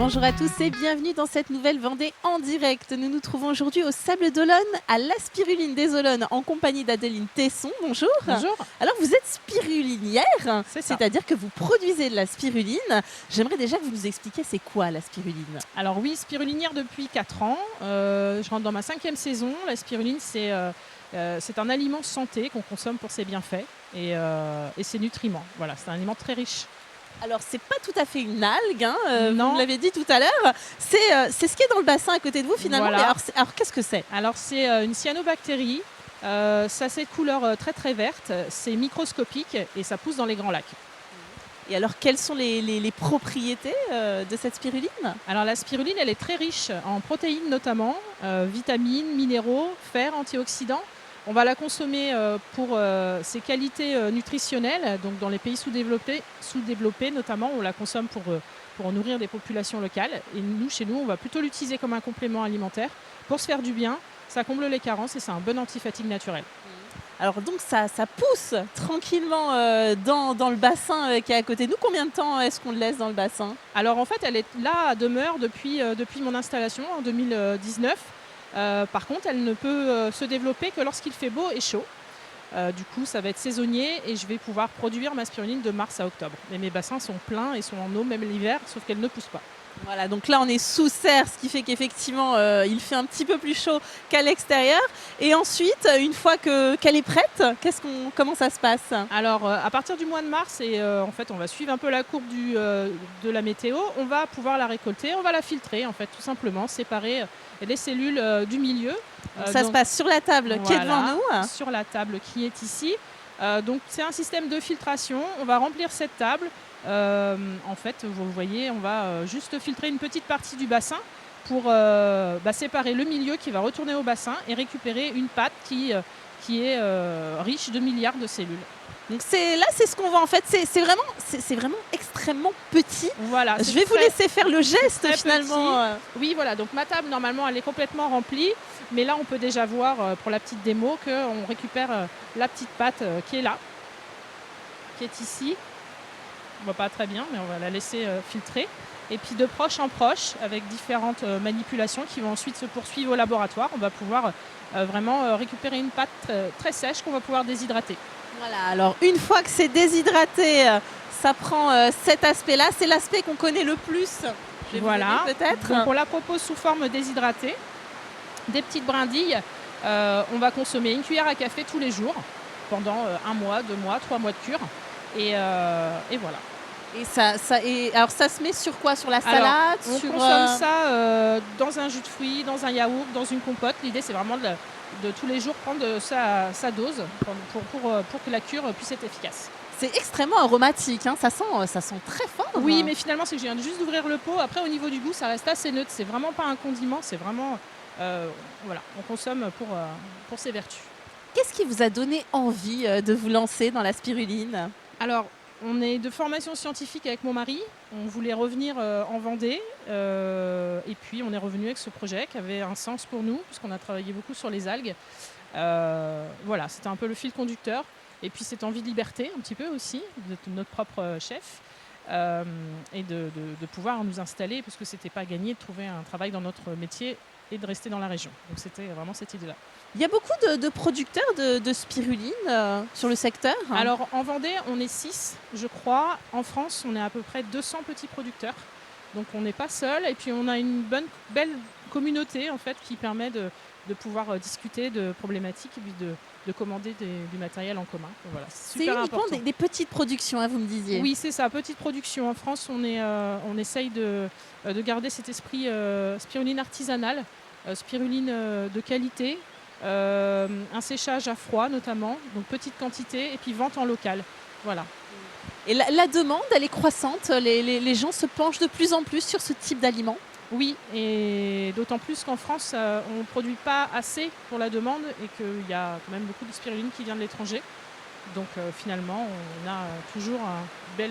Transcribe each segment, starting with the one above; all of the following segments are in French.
Bonjour à tous et bienvenue dans cette nouvelle Vendée en direct. Nous nous trouvons aujourd'hui au Sable d'Olonne, à la Spiruline des Olonnes, en compagnie d'Adeline Tesson. Bonjour. Bonjour. Alors vous êtes spirulinière, C'est ça. c'est-à-dire que vous produisez de la spiruline. J'aimerais déjà que vous nous expliquiez c'est quoi la spiruline. Alors oui, spirulinière depuis 4 ans. Je rentre dans ma 5e saison. La spiruline, c'est un aliment santé qu'on consomme pour ses bienfaits et ses nutriments. Voilà, c'est un aliment très riche. Alors c'est pas tout à fait une algue, Non. vous me l'avez dit tout à l'heure. C'est ce qui est dans le bassin à côté de vous finalement. Voilà. Mais alors qu'est-ce que c'est? Alors c'est une cyanobactérie. Ça c'est de couleur très très verte. C'est microscopique et ça pousse dans les grands lacs. Et alors quelles sont les propriétés de cette spiruline? Alors la spiruline, elle est très riche en protéines notamment, vitamines, minéraux, fer, antioxydants. On va la consommer pour ses qualités nutritionnelles. Donc dans les pays sous-développés notamment, on la consomme pour nourrir des populations locales. Et nous, chez nous, on va plutôt l'utiliser comme un complément alimentaire pour se faire du bien. Ça comble les carences et c'est un bon antifatigue naturel. Alors donc ça pousse tranquillement dans le bassin qui est à côté de nous. Combien de temps est-ce qu'on le laisse dans le bassin? Alors en fait, elle est là, demeure depuis mon installation en 2019. Par contre, elle ne peut se développer que lorsqu'il fait beau et chaud. Du coup, ça va être saisonnier et je vais pouvoir produire ma spiruline de mars à octobre. Mais mes bassins sont pleins et sont en eau même l'hiver, sauf qu'elle ne pousse pas. Voilà, donc là on est sous serre, ce qui fait qu'effectivement il fait un petit peu plus chaud qu'à l'extérieur. Et ensuite, une fois qu'elle est prête, comment ça se passe? Alors, à partir du mois de mars, en fait, on va suivre un peu la courbe de la météo. On va pouvoir la récolter, on va la filtrer, en fait, tout simplement, séparer les cellules du milieu. Ça se passe sur la table qui est devant nous. Sur la table qui est ici. Donc, c'est un système de filtration. On va remplir cette table. En fait, vous voyez, on va juste filtrer une petite partie du bassin pour séparer le milieu qui va retourner au bassin et récupérer une pâte qui est riche de milliards de cellules. Donc c'est ce qu'on voit en fait, c'est vraiment extrêmement petit. Voilà, je vais vous laisser faire le geste finalement. Oui, voilà, donc ma table normalement elle est complètement remplie, mais là on peut déjà voir pour la petite démo qu'on récupère la petite pâte qui est là, qui est ici. On voit pas très bien, mais on va la laisser filtrer. Et puis de proche en proche, avec différentes manipulations qui vont ensuite se poursuivre au laboratoire, on va pouvoir vraiment récupérer une pâte très sèche qu'on va pouvoir déshydrater. Voilà, alors une fois que c'est déshydraté, ça prend cet aspect-là. C'est l'aspect qu'on connaît le plus. Voilà, peut-être. Donc on la propose sous forme déshydratée, des petites brindilles. On va consommer une cuillère à café tous les jours, pendant 1 mois, 2 mois, 3 mois de cure. Et voilà. Et alors ça se met sur quoi? Sur la salade? On consomme ça dans un jus de fruits, dans un yaourt, dans une compote. L'idée c'est vraiment de tous les jours prendre sa dose pour que la cure puisse être efficace. C'est extrêmement aromatique, hein. Ça sent très fort. Oui, mais finalement c'est que je viens juste d'ouvrir le pot. Après au niveau du goût ça reste assez neutre. C'est vraiment pas un condiment, c'est vraiment voilà, on consomme pour ses vertus. Qu'est-ce qui vous a donné envie de vous lancer dans la spiruline? Alors, on est de formation scientifique avec mon mari. On voulait revenir en Vendée. Et puis, on est revenu avec ce projet qui avait un sens pour nous, puisqu'on a travaillé beaucoup sur les algues. Voilà, c'était un peu le fil conducteur. Et puis, cette envie de liberté, un petit peu aussi, de notre propre chef. Et de pouvoir nous installer, parce que ce n'était pas gagné de trouver un travail dans notre métier et de rester dans la région. Donc, c'était vraiment cette idée-là. Il y a beaucoup de producteurs de spiruline sur le secteur. Alors en Vendée, on est 6, je crois. En France, on est à peu près 200 petits producteurs. Donc on n'est pas seul. Et puis on a une belle communauté en fait, qui permet de pouvoir discuter de problématiques et puis de commander du matériel en commun. Donc, voilà, c'est uniquement des petites productions, hein, vous me disiez. Oui, c'est ça, petite production. En France, on essaye de garder cet esprit spiruline artisanale, spiruline de qualité. Un séchage à froid notamment, donc petite quantité, et puis vente en local. Voilà. Et la demande, elle est croissante, les gens se penchent de plus en plus sur ce type d'aliment? Oui, et d'autant plus qu'en France, on ne produit pas assez pour la demande et qu'il y a quand même beaucoup de spiruline qui vient de l'étranger. Donc finalement, on a toujours un bel...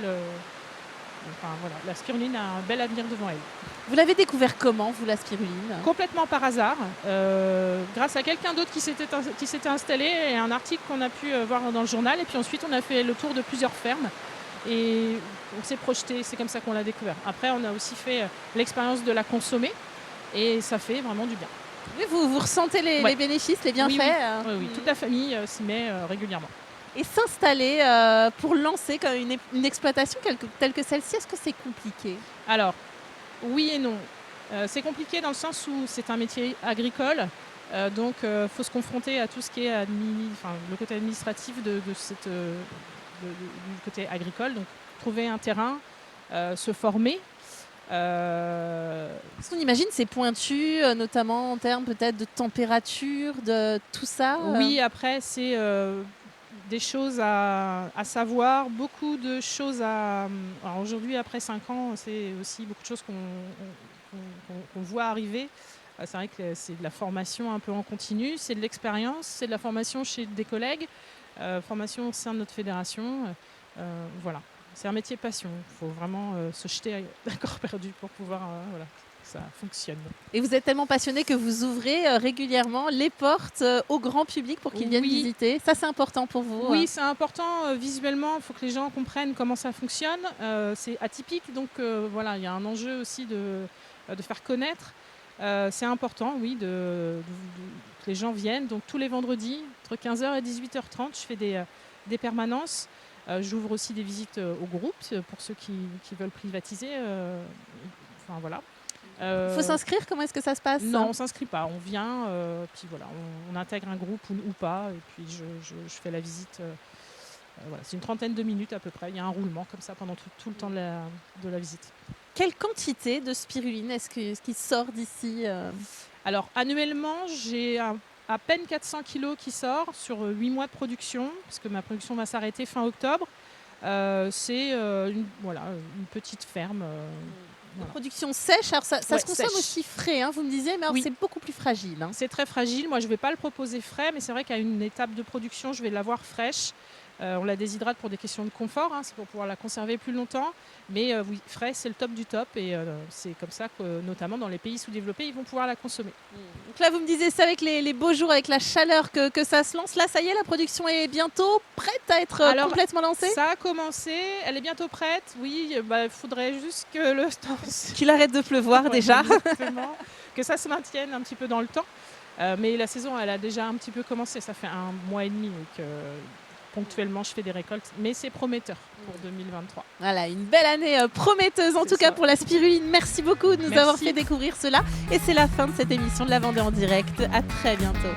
la spiruline a un bel avenir devant elle. Vous l'avez découvert comment, vous, la spiruline? Complètement par hasard, grâce à quelqu'un d'autre qui s'était installé et un article qu'on a pu voir dans le journal. Et puis ensuite, on a fait le tour de plusieurs fermes et on s'est projeté, c'est comme ça qu'on l'a découvert. Après, on a aussi fait l'expérience de la consommer et ça fait vraiment du bien. Oui, vous ressentez les, Ouais. les bénéfices, les Oui, bienfaits oui. Oui, toute la famille s'y met régulièrement. Et s'installer pour lancer comme une exploitation telle que celle-ci, est-ce que c'est compliqué? Alors, oui et non. C'est compliqué dans le sens où c'est un métier agricole, donc faut se confronter à tout ce qui est le côté administratif du côté agricole. Donc trouver un terrain, se former. Parce qu'on imagine c'est pointu, notamment en termes peut-être de température, de tout ça. Oui, après, c'est des choses à savoir, beaucoup de choses à. Alors aujourd'hui, après 5 ans, c'est aussi beaucoup de choses qu'on voit arriver. C'est vrai que c'est de la formation un peu en continu, c'est de l'expérience, c'est de la formation chez des collègues, formation au sein de notre fédération. Voilà, c'est un métier passion. Il faut vraiment se jeter à corps perdu pour pouvoir voilà, que ça fonctionne. Et vous êtes tellement passionné que vous ouvrez régulièrement les portes au grand public pour qu'ils viennent Oui. visiter. Ça, c'est important pour vous? Oui, c'est important visuellement, il faut que les gens comprennent comment ça fonctionne. C'est atypique, donc voilà, il y a un enjeu aussi de faire connaître. C'est important, oui, que les gens viennent. Donc tous les vendredis, entre 15h et 18h30, je fais des permanences. J'ouvre aussi des visites au groupe pour ceux qui veulent privatiser. Enfin voilà. Il faut s'inscrire, comment est-ce que ça se passe? Non, on ne s'inscrit pas, on vient, puis voilà, on intègre un groupe ou pas, et puis je fais la visite. Voilà, c'est une trentaine de minutes à peu près, il y a un roulement comme ça pendant tout le temps de la visite. Quelle quantité de spiruline est-ce qui sort d'ici? Alors annuellement, j'ai à peine 400 kilos qui sort sur 8 mois de production, puisque ma production va s'arrêter fin octobre. C'est une petite ferme. Une production sèche, alors ça Ouais, se consomme sèche. aussi frais, hein, vous me disiez, mais alors Oui. c'est beaucoup plus fragile. C'est très fragile. Moi, je ne vais pas le proposer frais, mais c'est vrai qu'à une étape de production, je vais l'avoir fraîche. On la déshydrate pour des questions de confort, c'est pour pouvoir la conserver plus longtemps. Mais oui, frais, c'est le top du top. Et c'est comme ça que, notamment dans les pays sous-développés, ils vont pouvoir la consommer. Donc là, vous me disiez, c'est avec les beaux jours, avec la chaleur que ça se lance. Là, ça y est, la production est bientôt prête à être complètement lancée? Ça a commencé, elle est bientôt prête. Oui, il faudrait juste que le temps Qu'il arrête de pleuvoir déjà. Exactement. Que ça se maintienne un petit peu dans le temps. Mais la saison, elle a déjà un petit peu commencé. Ça fait 1 mois et demi que ponctuellement, je fais des récoltes. Mais c'est prometteur pour 2023. Voilà, une belle année prometteuse en tout cas pour la spiruline. Merci beaucoup de nous avoir fait découvrir cela. Et c'est la fin de cette émission de La Vendée en direct. À très bientôt.